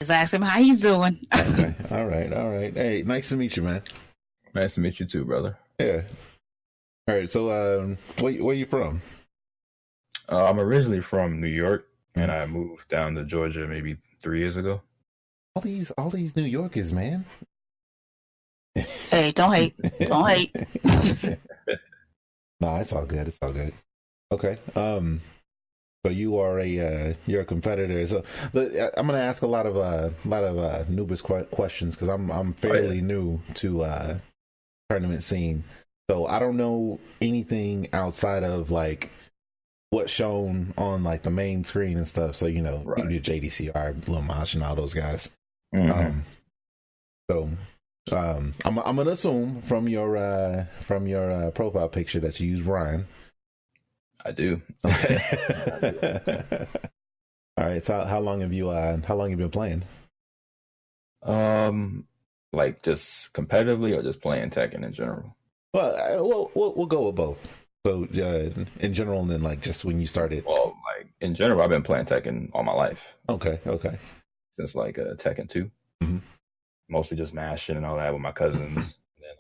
Just ask him how he's doing. Okay. All right. All right. Hey, nice to meet you, man. Nice to meet you too, brother. Yeah. All right. So, where you from? I'm originally from New York, and I moved down to Georgia maybe 3 years ago. All these New Yorkers, man. Hey, don't hate. Don't hate. No, it's all good. It's all good. Okay. So you're a competitor. So I'm gonna ask a lot of noobers questions because I'm fairly new to tournament scene. So I don't know anything outside of like what's shown on like the main screen and stuff. So you do JDCR, Lil Mosh, and all those guys. I'm gonna assume from your profile picture that you use Brian. I do. Okay. All right. So how long have you been playing? Like just competitively or just playing Tekken in general? Well, we'll go with both. So in general, and then like just when you started. Well, like in general, I've been playing Tekken all my life. Okay. Since like Tekken 2. Mm-hmm. Mostly just mashing and all that with my cousins. And then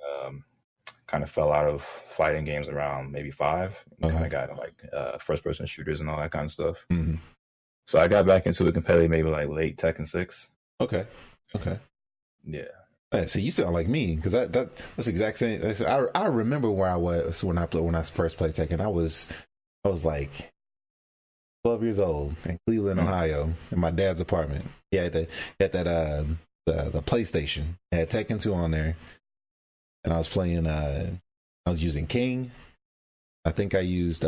kind of fell out of fighting games around maybe 5. Kind of got into like first-person shooters and all that kind of stuff. Mm-hmm. So I got back into it competitively maybe like late Tekken 6. Okay. Yeah. Hey, so you sound like me because that's the exact same. I remember where I was when I first played Tekken. I was like 12 years old in Cleveland, Ohio, in my dad's apartment. He had the PlayStation. It had Tekken 2 on there, and I was playing. I was using King. I think I used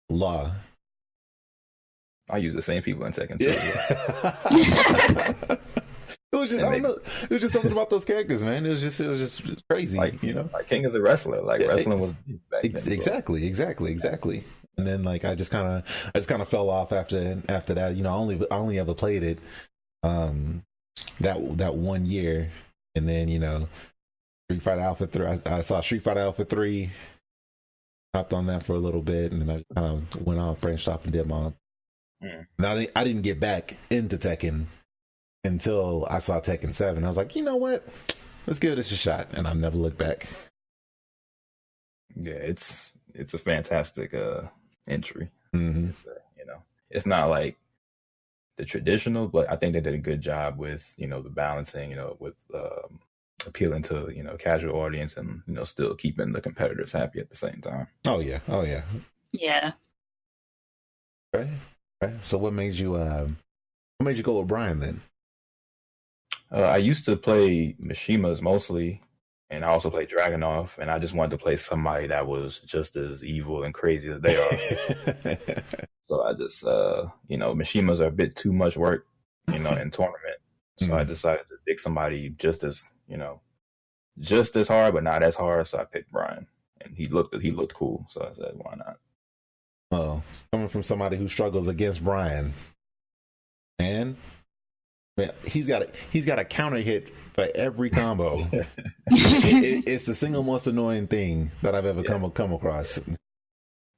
Law. I use the same people in Tekken 2. Yeah. It was just I don't know. It was just something about those characters, man. It was just crazy, like, you know. Like King is a wrestler. Like wrestling was back then, exactly. And then like I just kind of fell off after that. You know, I only ever played it that 1 year, and then you know, Street Fighter Alpha 3. I saw Street Fighter Alpha 3, hopped on that for a little bit, and then I kind of went off, branched off, and did my own. Now I didn't get back into Tekken until I saw Tekken 7. I was like, you know what? Let's give this a shot, and I've never looked back. Yeah, it's a fantastic entry. Mm-hmm. You know, it's not like the traditional, but I think they did a good job with, you know, the balancing, you know, with appealing to, you know, casual audience and, you know, still keeping the competitors happy at the same time. Oh yeah. Yeah. Okay. So what made you go with Brian then? I used to play Mishimas mostly, and I also played Dragunov, and I just wanted to play somebody that was just as evil and crazy as they are. So I just, you know, Mishimas are a bit too much work, you know, in tournament. So I decided to pick somebody just as hard, but not as hard. So I picked Brian, and he looked cool. So I said, why not? Oh, coming from somebody who struggles against Brian, man, he's got a counter hit for every combo. It's the single most annoying thing that I've ever come across.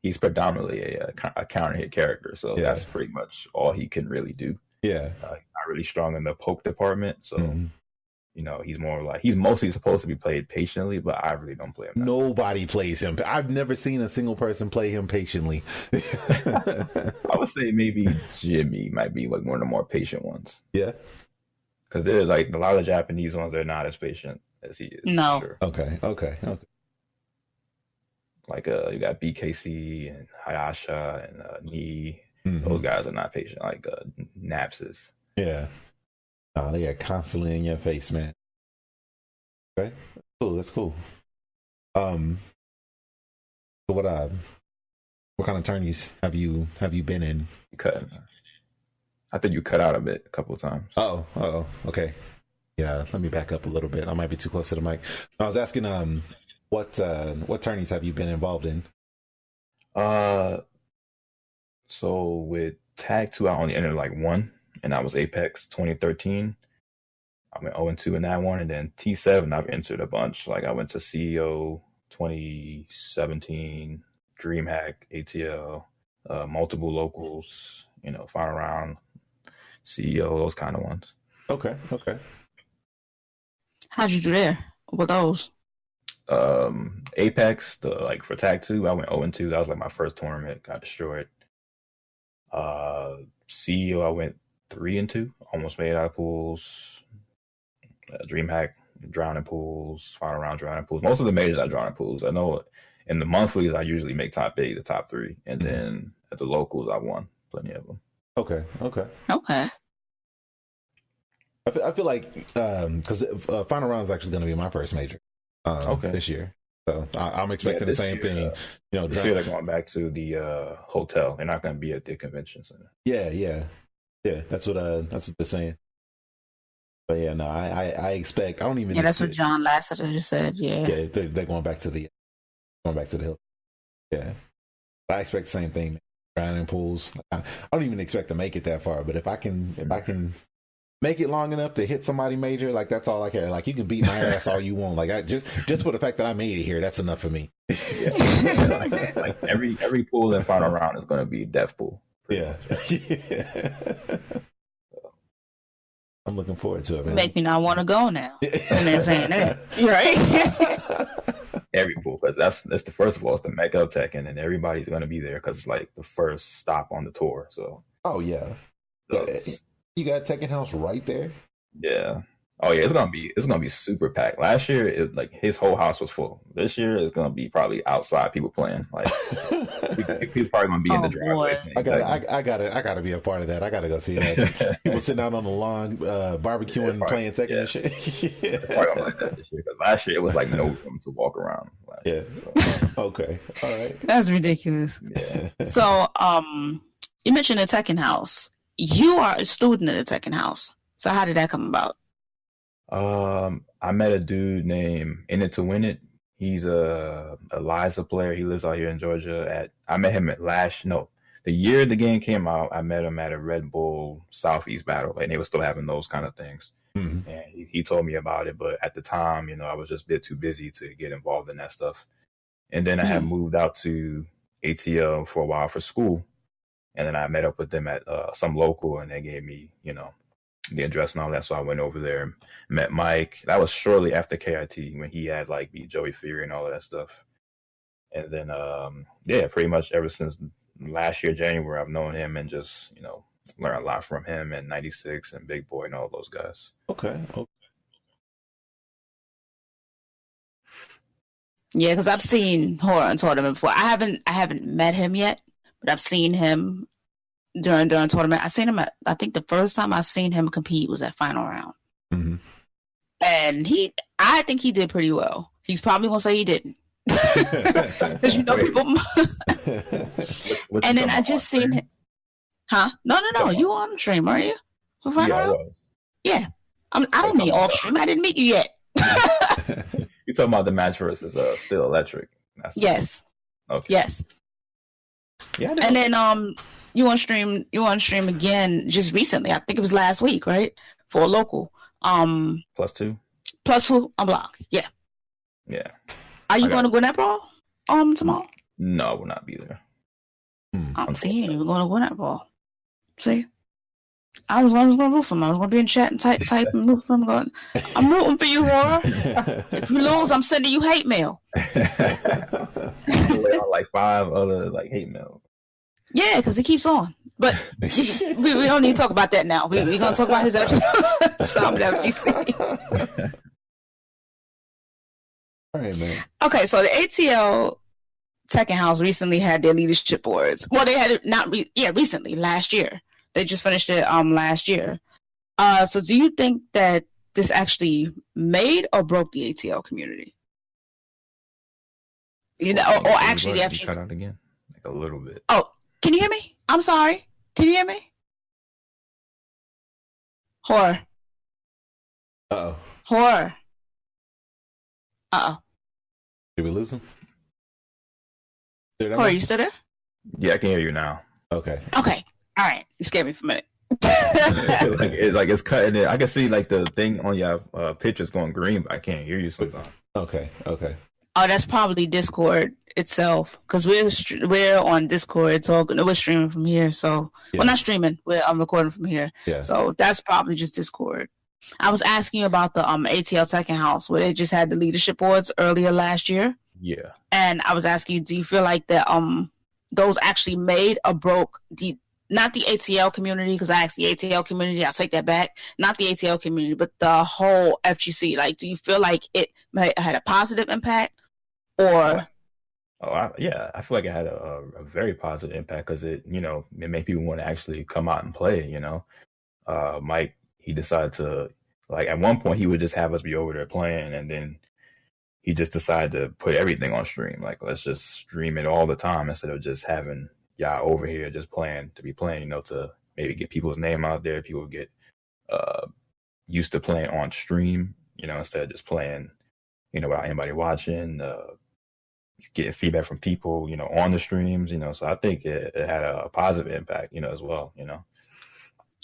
He's predominantly a counter hit character, so that's pretty much all he can really do. Yeah, not really strong in the poke department, so you know, he's mostly supposed to be played patiently, but I really don't play him. Nobody plays him. I've never seen a single person play him patiently. I would say maybe Jimmy might be like one of the more patient ones. Yeah, because there's like a lot of Japanese ones that are not as patient as he is. No. Sure. Okay. Like you got BKC and Hayasha and Ni. Those guys are not patient. Like Naps is. Yeah. Oh, they are constantly in your face, man. Okay, cool. That's cool. So what kind of tourneys have you been in? I think you cut out a bit a couple of times. Oh, okay. Yeah, let me back up a little bit. I might be too close to the mic. I was asking, what tourneys have you been involved in? So with Tag 2, I only entered like 1. And that was Apex 2013. I went 0-2 in that one. And then T7, I've entered a bunch. Like I went to CEO 2017, DreamHack, ATL, multiple locals, you know, final round, CEO, those kind of ones. Okay. How'd you do there with those? Apex, for Tag 2, I went 0-2. That was like my first tournament, got destroyed. CEO, I went 3-2, almost made out of pools. DreamHack, drowning pools, final round drowning pools. Most of the majors I draw in pools. I know in the monthlies I usually make top 8, the top 3, and then at the locals I won plenty of them. Okay. I feel like because final round is actually going to be my first major this year, so I'm expecting the same thing. This year they're going back to the hotel. They're not going to be at the convention center. Yeah. That's what they're saying. But yeah, no, I expect. I don't even. Yeah, that's what John Lasseter just said. Yeah, they're going back to the hill. Yeah, but I expect the same thing. Drowning pools. I don't even expect to make it that far, but if I can make it long enough to hit somebody major, like that's all I care. Like you can beat my ass all you want. Like I just for the fact that I made it here, that's enough for me. like every pool in final round is going to be death pool. Yeah. I'm looking forward to it, man. Make me not want to go now. Somebody's saying that. You're right. Every pool, because that's the first of all, it's the ATL Tekken, and everybody's going to be there because it's like the first stop on the tour. So. Oh yeah. You got Tekken House right there. Yeah. Oh yeah, it's gonna be super packed. Last year, his whole house was full. This year, it's gonna be probably outside people playing. Like people probably gonna be in the driveway. I gotta be a part of that. I gotta go see that. People sitting out on the lawn, barbecuing, playing Tekken and shit. It's probably gonna like that this year because last year it was like no room to walk around. Okay, all right. That's ridiculous. Yeah. So, you mentioned the Tekken House. You are a student at the Tekken House. So how did that come about? I met a dude named In It to Win It. He's a Liza player. He lives out here in Georgia. I met him the year the game came out. I met him at a Red Bull Southeast battle, and they were still having those kind of things. Mm-hmm. And he told me about it, but at the time, I was just a bit too busy to get involved in that stuff. And then I had moved out to ATL for a while for school, and then I met up with them at some local, and they gave me, the address and all that. So I went over there and met Mike. That was shortly after KIT when he had beat Joey Fury and all of that stuff. And then, pretty much ever since last year, January, I've known him and just, learned a lot from him and 96 and Big Boy and all those guys. Okay. Yeah, because I've seen Horror on tournament before. I haven't met him yet, but I've seen him during tournament. I seen him I think the first time I seen him compete was at final round. Mm-hmm. And I think he did pretty well. He's probably gonna say he didn't. Because people and then I just seen him. Huh? No. You on the stream, are you? For final round? Yeah. I don't mean off stream. I didn't meet you yet. You're talking about the match versus Still Electric. Yes. Okay. Yes. Yeah. And then you on stream again just recently. I think it was last week, right? For a local. +2. +2 on block. Yeah. Yeah. Are you going to Gwinnett Ball tomorrow? No, I will not be there. I'm seeing you. We're going to Gwinnett Ball. See? I was going to root for him. I was going to be in chat and type and root for him. I'm rooting for you, Horror. If you lose, I'm sending you hate mail. Like 5 other hate mail. Yeah, because he keeps on. But we don't need to talk about that now. We're going to talk about his actual WGC. All right, man. Okay, so the ATL Tekken House recently had their leadership boards. Well, they had it recently, last year. They just finished it last year. So do you think that this actually made or broke the ATL community? Or actually, they cut out again, a little bit. Oh, can you hear me? I'm sorry. Can you hear me? Horror. Uh-oh. Horror. Uh-oh. Did we lose him? Horror, you still there? Yeah, I can hear you now. Okay. All right. You scared me for a minute. It's cutting it. I can see the thing on your pictures going green, but I can't hear you sometimes. Okay. Oh, that's probably Discord itself, because we're on Discord, so we're streaming from here. So, Well, not streaming. I'm recording from here. Yeah. So that's probably just Discord. I was asking you about the ATL Tekken House where they just had the leadership boards earlier last year. Yeah. And I was asking you, do you feel like that those actually made or broke not the ATL community, because I asked the ATL community, I'll take that back. Not the ATL community, but the whole FGC. Like, do you feel like it had a positive impact, or? Yeah, I feel like it had a very positive impact because it made people want to actually come out and play. Mike, he decided to, like, at one point he would just have us be over there playing, and then he just decided to put everything on stream. Like, let's just stream it all the time instead of just having y'all over here just playing to be playing, to maybe get people's name out there. People get used to playing on stream, instead of just playing, without anybody watching, getting feedback from people, on the streams, so I think it had a positive impact, as well,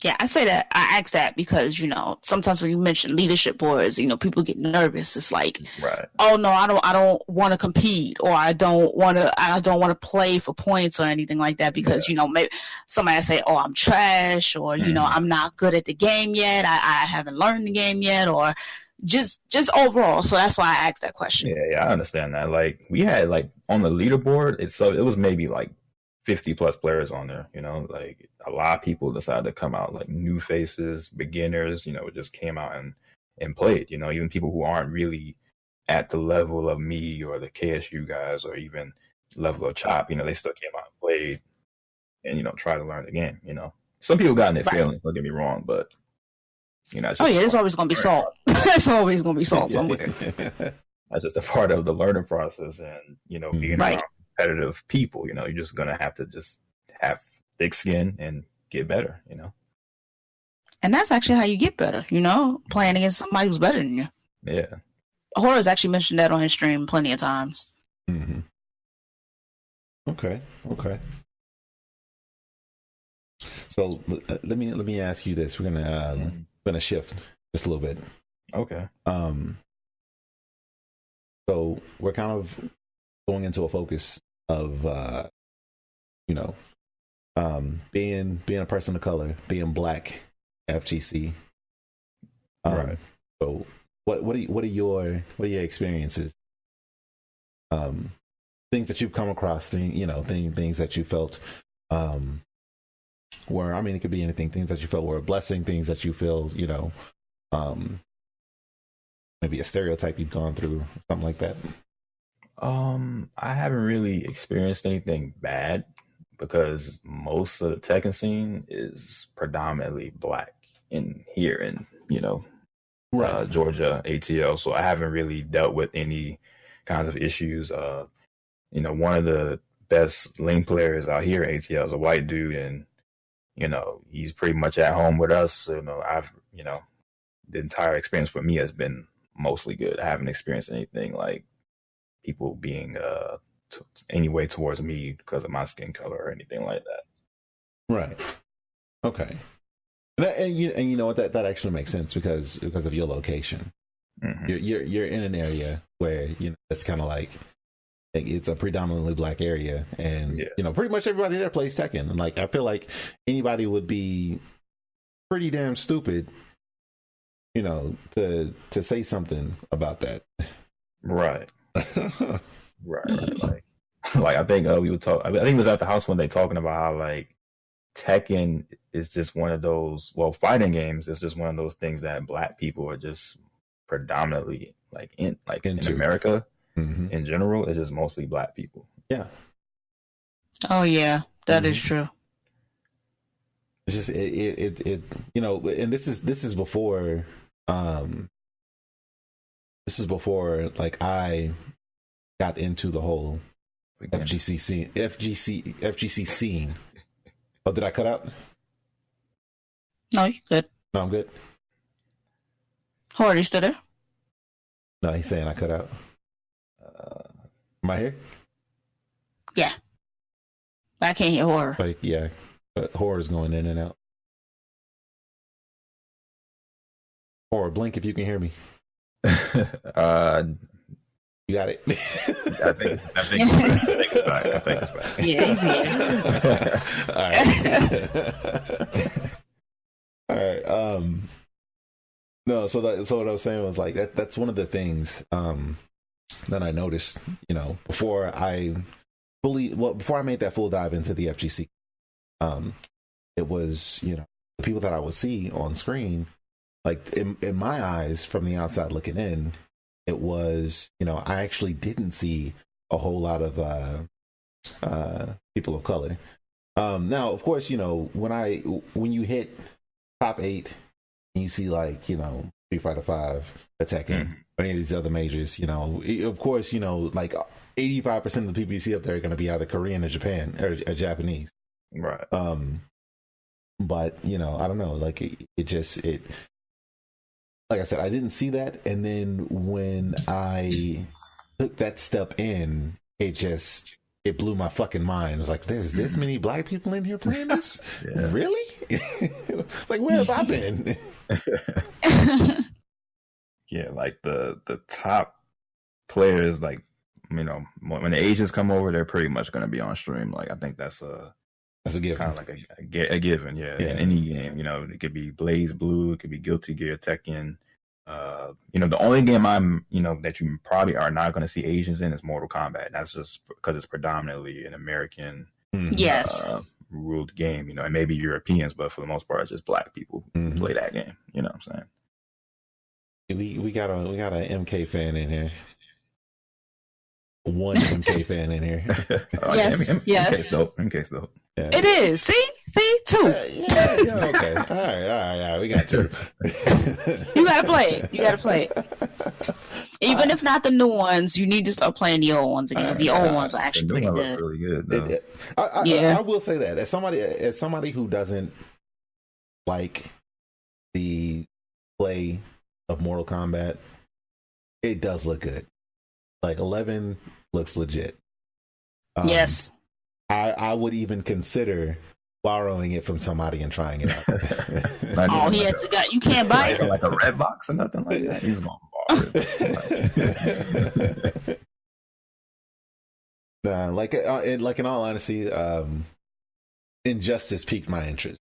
Yeah, I say that. I ask that because, sometimes when you mention leadership boards, people get nervous. It's like, right. Oh no, I don't want to compete, or I don't want to play for points or anything like that because, maybe somebody say, oh, I'm trash, or, I'm not good at the game yet. I haven't learned the game yet, or just overall. So that's why I asked that question. Yeah, I understand that. Like, we had, like, on the leaderboard itself, it was maybe like 50 plus players on there, like a lot of people decided to come out, like new faces, beginners, just came out and played, even people who aren't really at the level of me or the KSU guys or even level of Chop, they still came out and played and, tried to learn the game, Some people got in their feelings, don't get me wrong, but, there's always going to be salt. There's always going to be salt somewhere. That's just a part of the learning process and, being around competitive people, you're just going to have to just have thick skin and get better, And that's actually how you get better, playing against somebody who's better than you. Yeah. Horror's actually mentioned that on his stream plenty of times. Mm-hmm. Okay. So let me ask you this. We're gonna shift just a little bit. Okay. So we're kind of going into a focus of being a person of color, being Black, FGC. Right. So what are your experiences? Things that you've come across, things that you felt were, I mean, it could be anything. Things that you felt were a blessing. Things that you feel, maybe a stereotype you've gone through, something like that. I haven't really experienced anything bad because most of the Tekken scene is predominantly Black here in Georgia ATL. So I haven't really dealt with any kinds of issues. One of the best lane players out here at ATL is a white dude, and he's pretty much at home with us. So, the entire experience for me has been mostly good. I haven't experienced anything like people being any way towards me because of my skin color or anything like that. Right. Okay. And you know what, that actually makes sense because of your location. Mm-hmm. You're in an area where it's kind of like it's a predominantly Black area, and pretty much everybody there plays Tekken. And like I feel like anybody would be pretty damn stupid, to say something about that. Right. Right. Like I think we would talk. I think it was at the house one day talking about how like Tekken is just one of those. Well, fighting games is just one of those things that Black people are just predominantly in America. Mm-hmm. In general, it's just mostly Black people. Yeah. Oh yeah, that is true. It's just it and this is before like I got into the whole FGC scene. Oh, did I cut out? No, you're good. No, I'm good. Howard, you still there? No, he's saying I cut out. Am I here? Yeah. But I can't hear horror. Like, yeah. Horror is going in and out. Horror, blink if you can hear me. You got it. I think it's back. Yeah, he's here. All right. All right. No, so what I was saying was like that's one of the things that I noticed, before I before I made that full dive into the FGC. It was, the people that I would see on screen, like in my eyes from the outside looking in, it was, I actually didn't see a whole lot of people of color. Now, of course, when you hit top 8 and you see like, Street Fighter 5, Tekken, or any of these other majors, of course, like 85% of the people you see up there are going to be either Korean or Japan or Japanese. Right. But I don't know, like it like I said, I didn't see that, and then when I took that step in, it blew my fucking mind. It was like, there's this many black people in here playing this? Really? It's like, where have I been? Yeah, like the top players, like, when the Asians come over, they're pretty much going to be on stream. Like, I think that's a given. Kind of like a given, yeah. In any game, it could be Blaze Blue, it could be Guilty Gear, Tekken. The only game that you probably are not going to see Asians in is Mortal Kombat. That's just because it's predominantly an American, ruled game. And maybe Europeans, but for the most part, it's just black people who play that game. You know what I'm saying? We got an MK fan in here. One MK fan in here. Yes. MK's dope. Yeah. It is. See, two. Okay. All right. We got 2. You gotta play it. Even if not the new ones, you need to start playing the old ones again. The old ones are actually pretty good. Really good. I will say that as somebody who doesn't like the play of Mortal Kombat, it does look good. Like 11 looks legit. Yes. I would even consider borrowing it from somebody and trying it out. You can't buy it. Like a red box or nothing like that. He's gonna borrow it. Nah, like in all honesty, Injustice piqued my interest,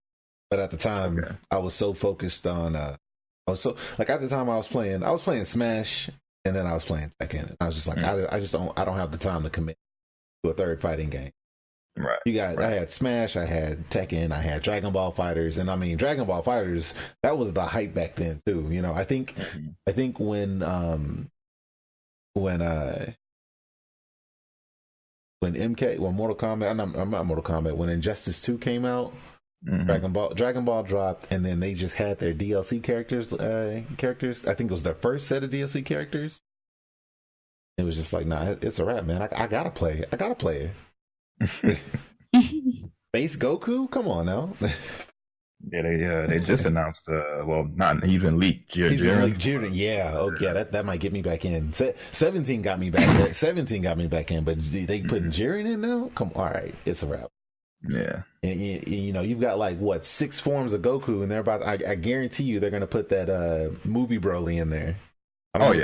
but at the time I was so focused on at the time I was playing Smash, and then I was playing Tekken. I was just like, I don't have the time to commit to a third fighting game. Right. I had Smash, I had Tekken, I had Dragon Ball Fighters, and I mean Dragon Ball Fighters, that was the hype back then too. I think when Mortal Kombat, I'm not Mortal Kombat, when Injustice 2 came out, Dragon Ball dropped, and then they just had their DLC characters. I think it was their first set of DLC characters. It was just like, nah, it's a wrap, man. I gotta play it. Base Goku? Come on now. They just announced not even leaked Jiren. Yeah, that might get me back in. 17 got me back. 17 got me back in, but they putting Jiren in now? Come on, all right, it's a wrap. Yeah, and you've got like 6 forms of Goku, and they're about. I guarantee you, they're gonna put that movie Broly in there. I don't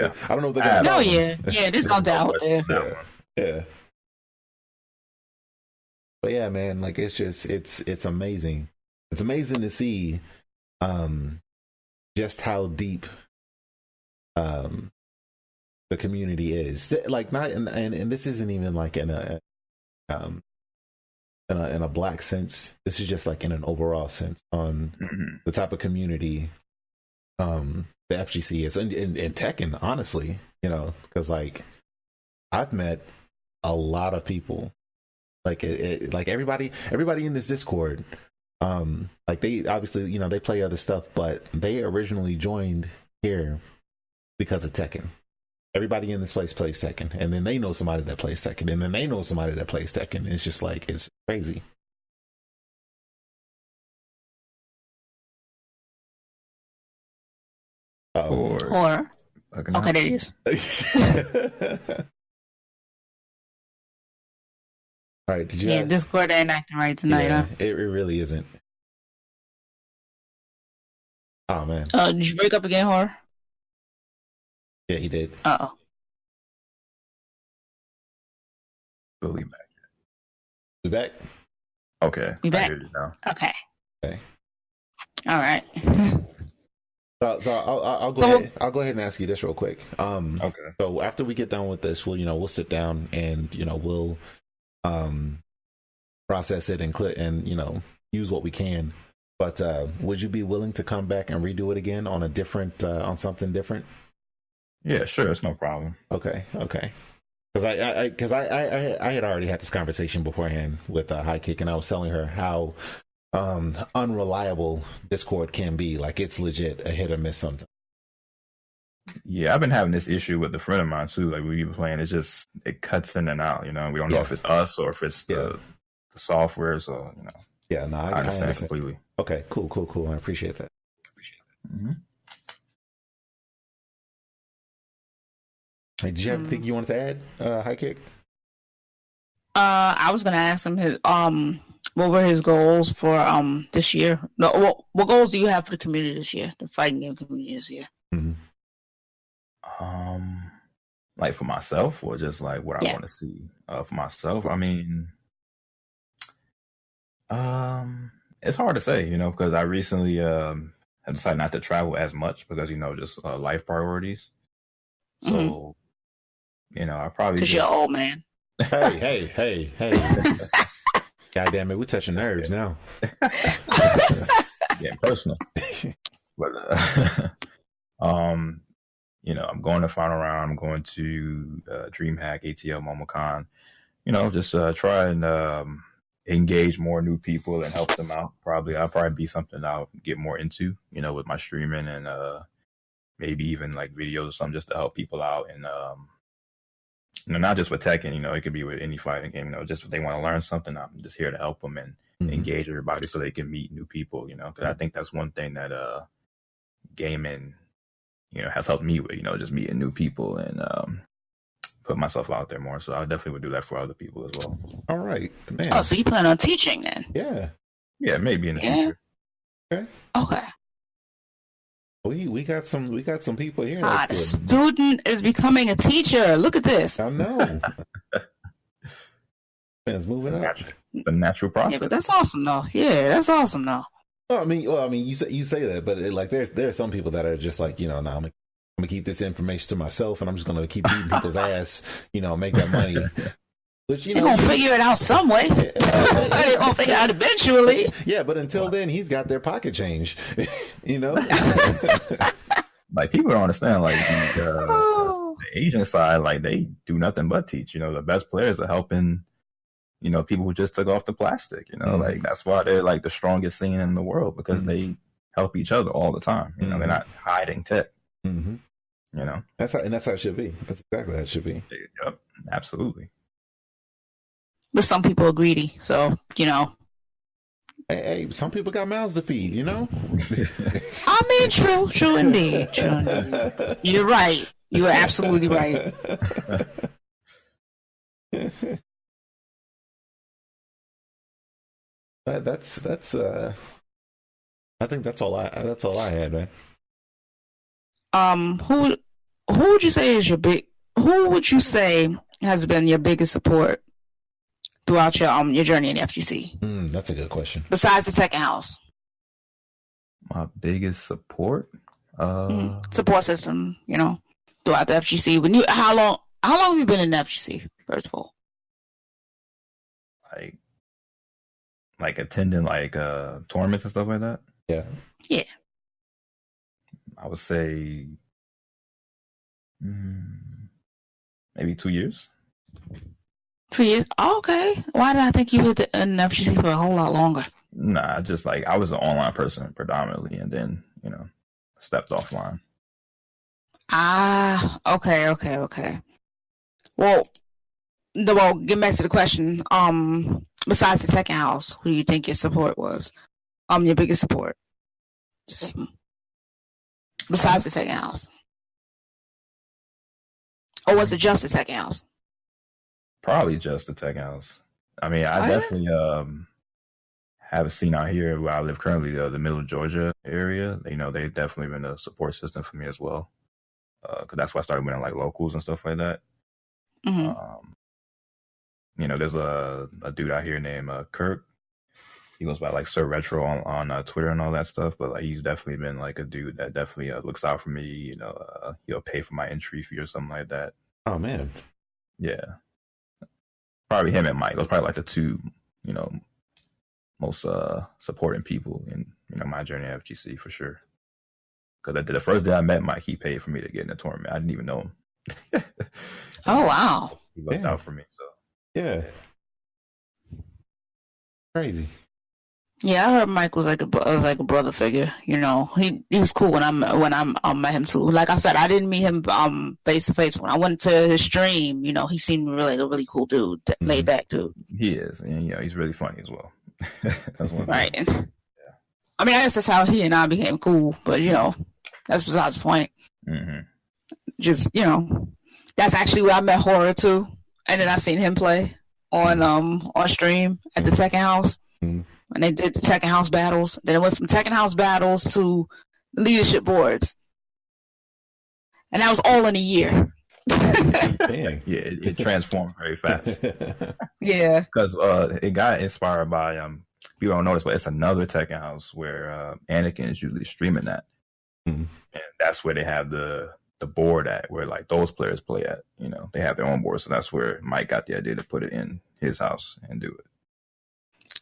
know if they're gonna. No, yeah, there's no doubt there. Yeah. But yeah, man, like it's amazing. It's amazing to see just how deep the community is. Like not and this isn't even like in a black sense. This is just like in an overall sense on the type of community the FGC is, and Tekken, honestly, because like I've met a lot of people. Like like everybody in this Discord, like they obviously they play other stuff, but they originally joined here because of Tekken. Everybody in this place plays Tekken, and then they know somebody that plays Tekken, and then they know somebody that plays Tekken. It's just like it's crazy. Or okay, there it is. All right, did you? Discord ain't acting right tonight, huh? It really isn't. Oh man. Did you break up again, Horror? Yeah, he did. Uh-oh. Fully back. We back? Okay. We back? I hear you now. Okay. Okay. All right. So I'll go So ahead. I'll go ahead and ask you this real quick. Okay. So after we get done with this, we'll sit down and we'll process it and use what we can. But would you be willing to come back and redo it again on a different on something different? Yeah, sure. It's no problem. Okay. Because I had already had this conversation beforehand with High Kick, and I was telling her how unreliable Discord can be. Like, it's legit a hit or miss sometimes. Yeah, I've been having this issue with a friend of mine too. Like, we've been playing, it cuts in and out. We don't know if it's us or if it's the software. So Yeah, no, I understand completely. Okay, cool. I appreciate that. Mm-hmm. Hey, did you have anything you wanted to add, High Kick? I was gonna ask him his what were his goals for this year? No, what goals do you have for the community this year? The fighting game community this year? Mm-hmm. Like for myself, or just like what I want to see for myself. I mean, it's hard to say, because I recently have decided not to travel as much because just life priorities. So, I probably because you're old, man. Hey. God damn it, we're touching nerves now. Getting personal. But I'm going to final round. I'm going to DreamHack, ATL, MomoCon. Just try and engage more new people and help them out. I'll probably be something I'll get more into, with my streaming and maybe even like videos or something just to help people out. And not just with Tekken, it could be with any fighting game, just if they want to learn something, I'm just here to help them and engage everybody so they can meet new people, because I think that's one thing that gaming, has helped me with, just meeting new people and put myself out there more. So I definitely would do that for other people as well. All right, man. Oh, so you plan on teaching then? Yeah, maybe in the future. Okay. We got some people here. The student is becoming a teacher. Look at this. I know. Man's moving up. It's a natural process. Yeah, but that's awesome though. Yeah, that's awesome though. Well, I mean, you say that, but there's some people that are just like, I'm gonna keep this information to myself, and I'm just gonna keep beating people's ass, make that money. Which, they're gonna figure it out some way. They're gonna figure it out eventually. Yeah, but until then, he's got their pocket change. Like, people don't understand. Like the Asian side, like, they do nothing but teach. The best players are helping. People who just took off the plastic. Like, that's why they're like the strongest scene in the world, because they help each other all the time. They're not hiding tech. That's how it should be. That's exactly how it should be. Yep, absolutely. But some people are greedy, so Hey, some people got mouths to feed, I mean, true indeed. You're right. You are absolutely right. That's I think that's all I had, man. Who would you say is who would you say has been your biggest support throughout your journey in the FGC? That's a good question. Besides the Tekken House. My biggest support? Support system, throughout the FGC. How long have you been in the FGC, first of all? Like attending tournaments and stuff like that? Yeah. I would say maybe 2 years. 2 years? Oh, okay. Why did I think you were in FGC for a whole lot longer? Nah, just I was an online person predominantly, and then stepped offline. Okay. Well, getting back to the question. Besides the Tekken House, who do you think your support was? Your biggest support. Besides the Tekken House, or was it just the Tekken House? Probably just the Tekken House. I mean, I definitely have a scene out here where I live currently, the Middle Georgia area. They definitely been a support system for me as well. Because that's why I started winning locals and stuff like that. There's a dude out here named Kirk. he goes by like Sir Retro on Twitter and all that stuff. But like he's definitely been like a dude that definitely looks out for me. You know, he'll pay for my entry fee or something like that. Oh man, yeah, probably him and Mike. Those probably like the two, you know, most supporting people in my journey at FGC for sure. Because the first day I met Mike, he paid for me to get in the tournament. I didn't even know him. Oh wow, he looked out for me. So yeah, crazy. Yeah, I heard Mike was like a brother figure. You know, he was cool when I met him too. Like I said, I didn't meet him face to face. When I went to his stream, you know, he seemed really a really cool dude, laid back dude. He is, and he's really funny as well. That's one right. Yeah. I mean, I guess that's how he and I became cool. But you know, that's besides the point. Mm-hmm. Just that's actually where I met Horror too, and then I seen him play on stream at the Tekken House. Mm-hmm. When they did the Tekken House battles. Then it went from Tekken House battles to leadership boards. And that was all in a year. Yeah, it transformed very fast. Yeah. Because it got inspired by, people don't notice, but it's another Tekken House where Anakin is usually streaming that. Mm-hmm. And that's where they have the board at, where like those players play at. You know, they have their own board. So that's where Mike got the idea to put it in his house and do it.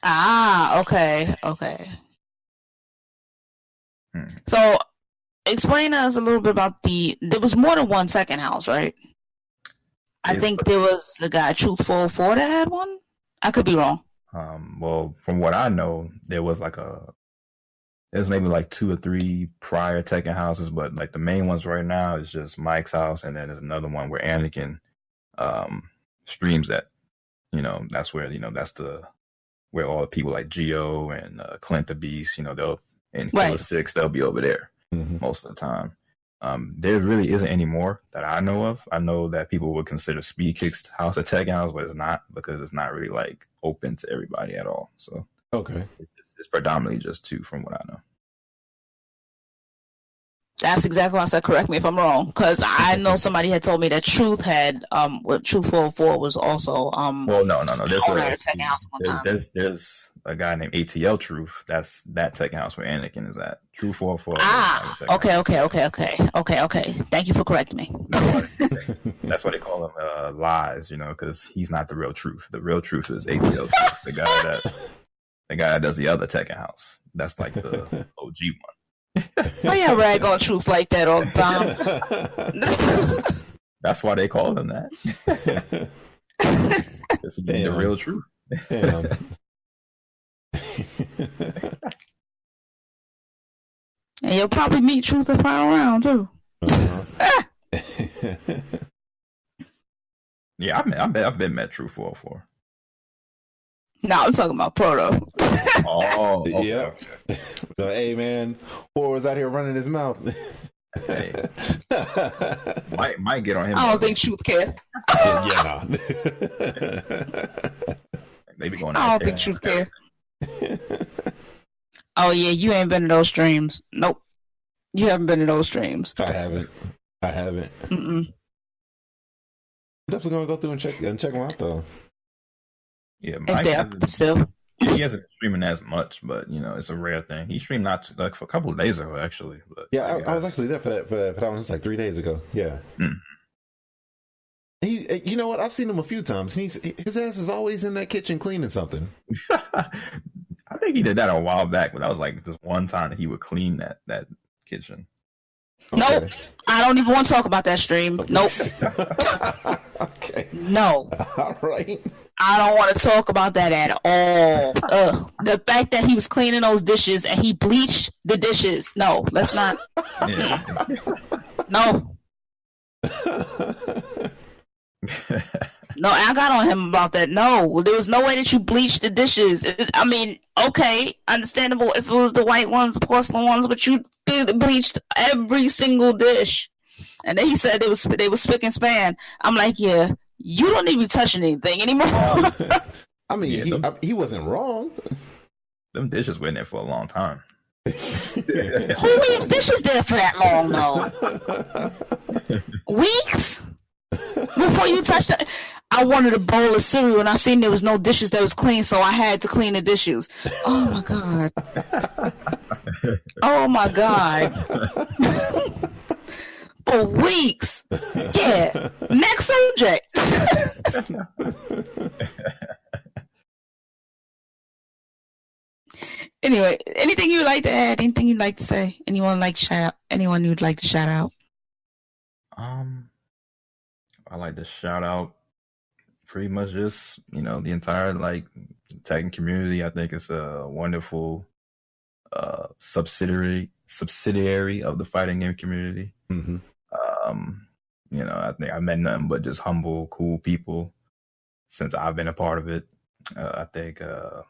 Ah, okay. So, explain to us a little bit about there was more than one Tekken House, right? I think there was the guy Truth 404 that had one. I could be wrong. Well, from what I know, there was maybe like 2 or 3 prior Tekken houses, but like the main ones right now is just Mike's house, and then there's another one where Anakin streams at. You know, that's where where all the people like Geo and Clint the Beast, they'll in Killer 6, they'll be over there most of the time. There really isn't any more that I know of. I know that people would consider Speed Kick's house a Tekken house, but it's not, because it's not really like open to everybody at all. So okay, it's predominantly just 2 from what I know. That's exactly what I said. Correct me if I'm wrong, because I know somebody had told me that Truth had Truth 404 was also well, no. There's a guy named ATL Truth. That's that Tekken house where Anakin is at. Truth 404. Okay. Thank you for correcting me. That's why they call him Lies, because he's not the real Truth. The real Truth is ATL Truth, the guy that does the other Tekken house. That's like the OG one. Why y'all rag on Truth like that all the time? That's why they call him that. It's the real Truth. And you'll probably meet Truth if I'm around too. Yeah, I've been met Truth 404. No, I'm talking about Proto. Oh, okay. Yeah. Hey, man, Horror was out here running his mouth. Hey. might get on him. I don't think Truth care. Yeah, no. They be going. I don't think Truth care. Oh yeah, you ain't been to those streams. Nope, you haven't been to those streams. I haven't. Mm-mm. I'm definitely gonna go through and check them out though. Yeah, Mike still. He hasn't been streaming as much, but it's a rare thing. He streamed for a couple of days ago, actually. But, yeah, I was actually there for that one. It's like 3 days ago. Yeah. Mm. You know what? I've seen him a few times. His ass is always in that kitchen cleaning something. I think he did that a while back, but that was like this one time that he would clean that kitchen. Okay. Nope. I don't even want to talk about that stream. Nope. Okay. No. All right. I don't want to talk about that at all. The fact that he was cleaning those dishes and he bleached the dishes. No, let's not. Yeah. No. No, I got on him about that. No, there was no way that you bleached the dishes. I mean, okay, understandable if it was the white ones, the porcelain ones, but you bleached every single dish. And then he said they was spick and span. I'm like, yeah, you don't need to be touching anything anymore. I mean, he wasn't wrong. Them dishes were in there for a long time. Who leaves dishes there for that long, though? Weeks before you touch that. I wanted a bowl of cereal, and I seen there was no dishes that was clean, so I had to clean the dishes. Oh my god! Oh my god! For weeks. Yeah. Next subject. Anyway, anything you'd like to add? Anything you'd like to say? Anyone like to shout out? Anyone you'd like to shout out? I like to shout out pretty much just, the entire like Tekken community. I think it's a wonderful subsidiary of the fighting game community. Mm-hmm. I think I've met nothing but just humble, cool people since I've been a part of it. I think I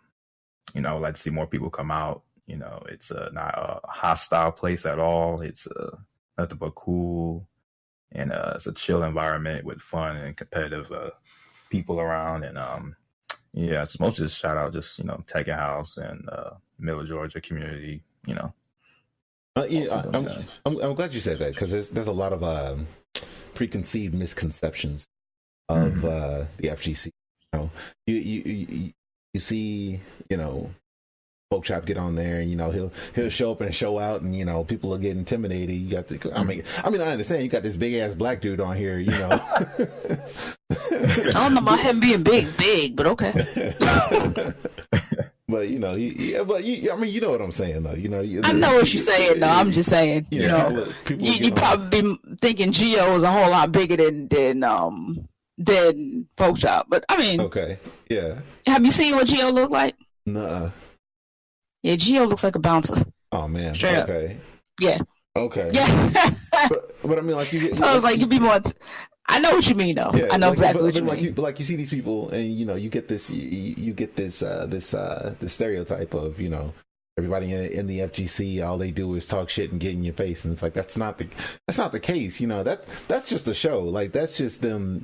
would like to see more people come out. It's not a hostile place at all. It's nothing but cool, and it's a chill environment with fun and competitive people around. And it's mostly just shout out just Tekken House and Middle Georgia community. I'm glad you said that, because there's a lot of preconceived misconceptions of the FGC. You see, Folk Chop get on there, and he'll show up and show out, and people will get intimidated. You got I understand you got this big ass black dude on here, I don't know about him being big, but okay. But you know what I'm saying, though. I know what you're saying. though. I'm just saying. You probably be thinking Geo is a whole lot bigger than Folk Chop, but I mean, okay, yeah. Have you seen what Geo look like? Nuh-uh. Yeah, Geo looks like a bouncer. Oh man. Straight okay. Up. Yeah. Okay. Yeah. but I mean, like you get. So it's like you be more. I know what you mean, though. Yeah, I know exactly what you mean. You see these people, and you get this, this stereotype of everybody in the FGC, all they do is talk shit and get in your face, and it's like that's not the case. That's just a show. Like that's just them,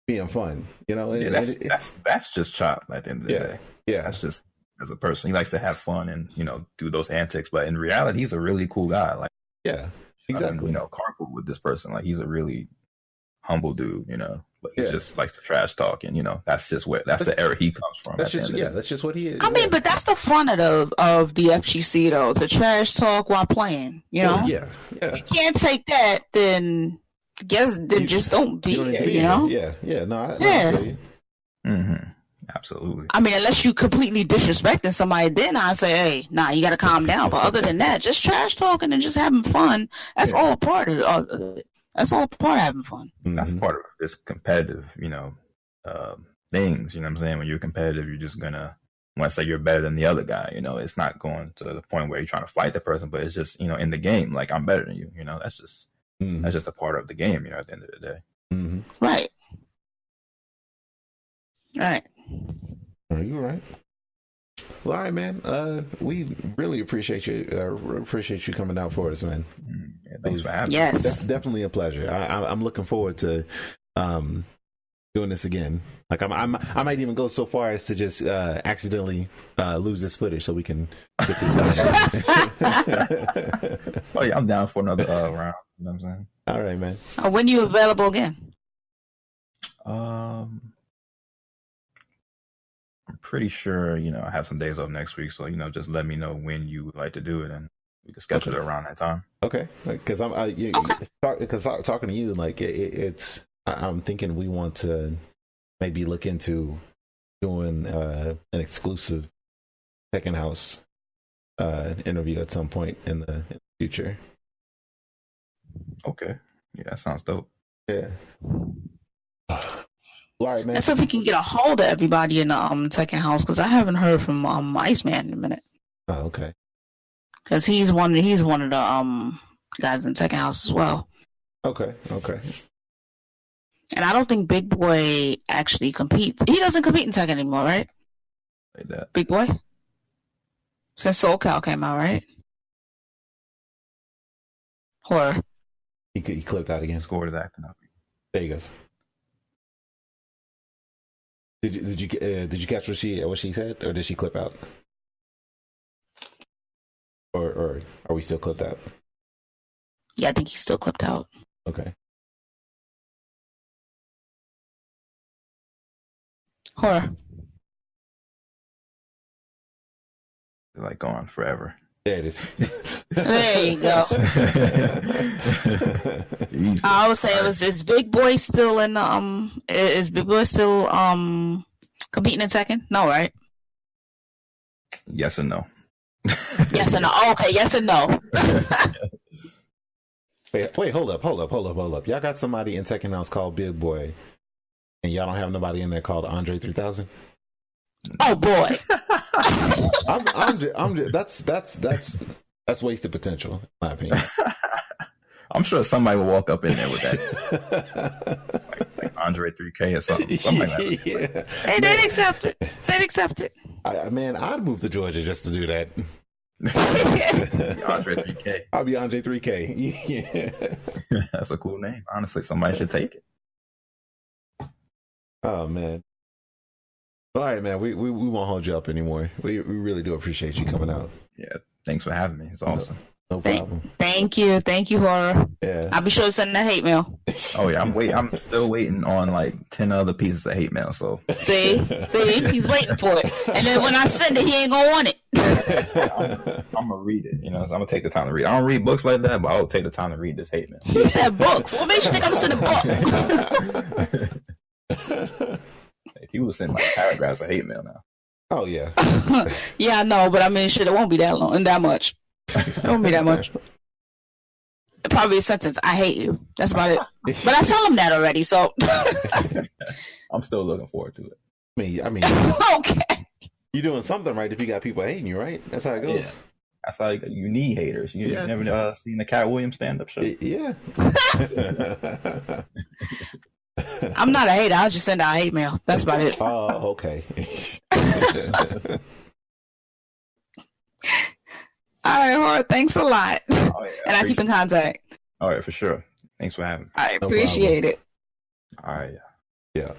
being fun. That's just Chop at the end of the day. Yeah, that's just as a person. He likes to have fun and do those antics, but in reality, he's a really cool guy. Like exactly. Carpool with this person, like he's a really humble dude, but he just likes to trash talk, and that's the era he comes from. That's just what he is. I mean, but that's the fun of the FGC, though, to trash talk while playing. Yeah. If you can't take that, then just don't be there. Yeah. No, I feel you. Mm-hmm. Absolutely. I mean, unless you completely disrespecting somebody, then I say, hey, nah, you got to calm down. But other than that, just trash talking and just having fun. That's all a part of it. That's all part of having fun. That's part of this competitive, things. You know what I'm saying? When you're competitive, you're just gonna want to say you're better than the other guy. It's not going to the point where you're trying to fight the person, but it's just in the game, like I'm better than you. That's just a part of the game. At the end of the day. Mm-hmm. Right. You're right. Well, all right, man. We really appreciate you coming out for us, man. Yeah, thanks for having me. Yes, definitely a pleasure. I'm looking forward to doing this again. Like I might even go so far as to just accidentally lose this footage so we can get this done. Oh yeah, I'm down for another round. You know what I'm saying? All right, man. When you available again? I'm pretty sure, I have some days off next week, so just let me know when you would like to do it, and we can schedule it around that time. Okay, because talking to you, like I'm thinking we want to maybe look into doing an exclusive Tekken House interview at some point in the future. Okay, yeah, that sounds dope. Yeah. All right, man. Let's see if we can get a hold of everybody in the Tekken House, because I haven't heard from Iceman in a minute. Oh, okay. Because he's one of the guys in Tekken House as well. Okay. And I don't think Big Boy actually competes. He doesn't compete in Tekken anymore, right? Like that. Big Boy? Since SoulCal came out, right? Or he clipped out again. Scored that. There you go. Did you catch what she said, or did she clip out, or are we still clipped out? Yeah, I think he's still clipped out. Okay. Horror. Like going forever. There it is. There you go. I would say is Big Boy still in the is Big Boy still competing in Tekken? No, right? Yes and no. Yes and no. Oh, okay, yes and no. Wait, hold up. Y'all got somebody in Tekken House called Big Boy, and y'all don't have nobody in there called Andre 3000? Oh boy. That's wasted potential, in my opinion. I'm sure somebody will walk up in there with that, like Andre 3K or something like that. Yeah. Hey, they'd accept it. I'd move to Georgia just to do that. Andre 3K. I'll be Andre 3K. Yeah. That's a cool name. Honestly, somebody should take it. Oh man. All right, man. We won't hold you up anymore. We really do appreciate you coming out. Yeah. Thanks for having me. It's awesome. No problem. Thank you, Horror. Yeah. I'll be sure to send that hate mail. Oh yeah, I'm still waiting on like 10 other pieces of hate mail. So see, he's waiting for it, and then when I send it, he ain't gonna want it. I'm gonna read it. I'm gonna take the time to read. I don't read books like that, but I'll take the time to read this hate mail. He said books. What makes you think I'm gonna send a book? People send like paragraphs of hate mail now. Oh yeah. Yeah, I know, but I mean, shit, it won't be that long and that much. It won't be that much. Probably a sentence. I hate you. That's about it. But I tell him that already, so. I'm still looking forward to it. I mean. Okay. You're doing something right if you got people hating you, right? That's how it goes. Yeah. That's how you need haters. You never seen the Cat Williams stand-up show? Yeah. I'm not a hater. I'll just send out hate mail. That's about it. Oh, okay. All right, Horror. Thanks a lot. Oh, yeah, and I keep in contact. All right, for sure. Thanks for having me. I appreciate it. All right. Yeah.